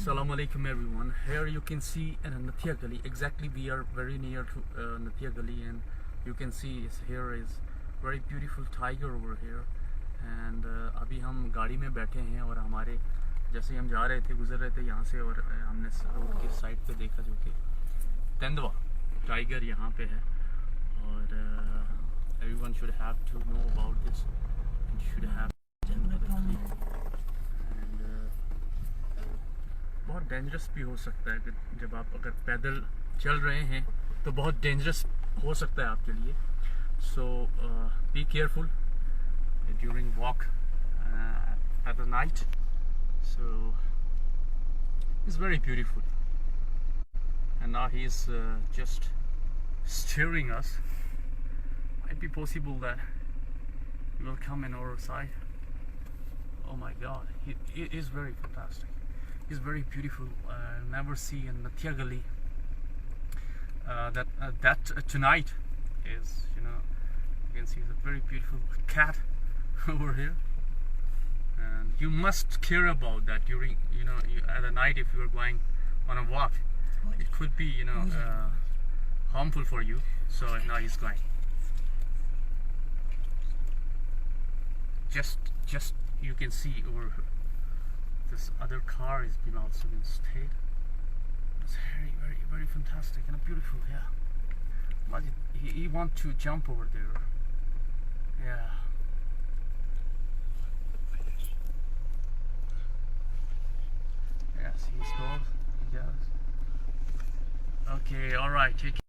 Assalamu alaikum everyone. Here you can see in Nathia Gully. Exactly, we are very near to Nathia Gully, and you can see here is very beautiful tiger over here. And अभी हम गाड़ी में बैठे हैं और हमारे जैसे हम जा रहे थे गुजर रहे थे यहाँ से, और हमने रोड के साइड पे देखा जो कि तेंदुआ टाइगर यहाँ पे है. और everyone should have to know about this and should have बहुत डेंजरस भी हो सकता है कि जब आप अगर पैदल चल रहे हैं तो बहुत डेंजरस हो सकता है आपके लिए. So be careful during walk at the night. So it's very beautiful and now he is just steering us. Might be possible that he will come in our side. Oh my God, he is very fantastic. He's very beautiful. Never see in Nathia Gully that tonight is, you know, you can see the very beautiful cat over here, and you must care about that during, you know, at the night if you are going on a walk. It could be, you know, harmful for you. So now he's going. Just you can see over this other car has been also been stayed. It's very fantastic and beautiful. Yeah, imagine he want to jump over there. Yeah. Yes, he's goes. Yes. Okay. All right. Take care.